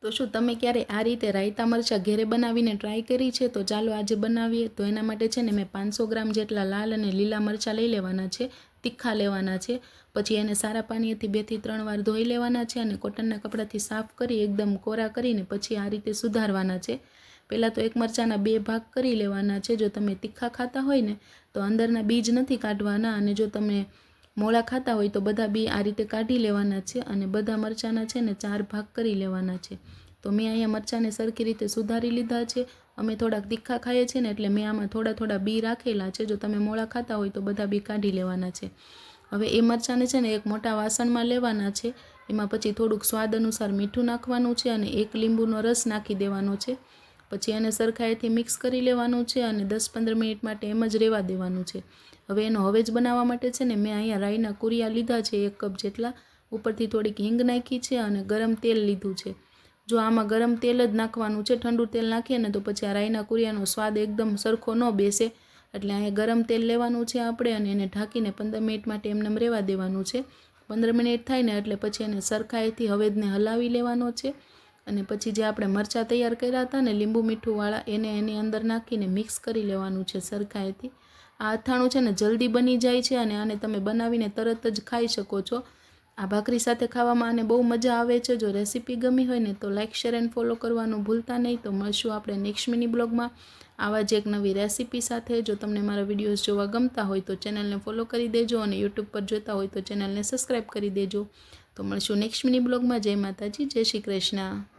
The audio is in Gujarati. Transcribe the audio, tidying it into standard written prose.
તો શું તમે ક્યારે આ રીતે રાયતા મરચાં ઘેરે બનાવીને ટ્રાય કરી છે? તો ચાલો આજે બનાવીએ. તો એના માટે છે ને મેં 500 ગ્રામ જેટલા લાલ અને લીલા મરચાં લઈ લેવાના છે, તીખા લેવાના છે. પછી એને સારા પાણીથી 2 થી 3 વાર ધોઈ લેવાના છે અને કોટનના કપડાથી સાફ કરી એકદમ કોરા કરીને પછી આ રીતે સુધારવાના છે. પહેલાં તો એક મરચાંના 2 ભાગ કરી લેવાના છે. જો તમે તીખા ખાતા હોય ને તો અંદરના બીજ નથી કાઢવાના, અને જો તમે મોળા ખાતા હોય તો બધા બી આ રીતે કાઢી લેવાના છે અને બધા મરચાંના છે ને 4 ભાગ કરી લેવાના છે. તો મેં અહીંયા મરચાંને સરખી રીતે સુધારી લીધા છે. અમે થોડાક તીખા ખાઈએ છીએ ને એટલે મેં આમાં થોડા બી રાખેલા છે. જો તમે મોળા ખાતા હોય તો બધા બી કાઢી લેવાના છે. હવે એ મરચાંને છે ને એક મોટા વાસણમાં લેવાના છે. એમાં પછી થોડુંક સ્વાદ અનુસાર મીઠું નાખવાનું છે અને 1 લીંબુનો રસ નાખી દેવાનો છે. પછી એને સરખાઈથી મિક્સ કરી લેવાનું છે અને 10-15 મિનિટ માટે એમ જ રહેવા દેવાનું છે. હવે એનો હવેજ બનાવવા માટે છે ને મેં અહીંયા રાઈના કુરિયા લીધા છે 1 કપ જેટલા. ઉપરથી થોડીક હિંગ નાખી છે અને ગરમ તેલ લીધું છે. જો આમાં ગરમ તેલ જ નાખવાનું છે, ઠંડુ તેલ નાખીએ ને તો પછી આ રાઈના કુરિયાનો સ્વાદ એકદમ સરખો ન બેસે. એટલે અહીંયા ગરમ તેલ લેવાનું છે આપણે અને એને ઢાંકીને 15 મિનિટ માટે એમને રહેવા દેવાનું છે. 15 મિનિટ થાય ને એટલે પછી એને સરખાઈથી હવેજને હલાવી લેવાનો છે અને પછી જે આપણે મરચાં તૈયાર કર્યા હતા ને લીંબુ મીઠુંવાળા એને એની અંદર નાખીને મિક્સ કરી લેવાનું છે સરખાઈથી. આ અથાણું છે ને જલ્દી બની જાય છે અને આને તમે બનાવીને તરત જ ખાઈ શકો છો. આ ભાખરી સાથે ખાવામાં આને બહુ મજા આવે છે. જો રેસીપી ગમી હોય ને તો લાઇક, શેર એન્ડ ફોલો કરવાનું ભૂલતા નહીં. તો મળશું આપણે નેક્સ્ટ મિની બ્લોગમાં આવા જ એક નવી રેસીપી સાથે. જો તમને મારા વિડીયોઝ જોવા ગમતા હોય તો ચેનલને ફોલો કરી દેજો અને યુટ્યુબ પર જોતા હોય તો ચેનલને સબસ્ક્રાઈબ કરી દેજો. તો મળશું નેક્સ્ટ મિની બ્લોગમાં. જય માતાજી, જય શ્રી કૃષ્ણ.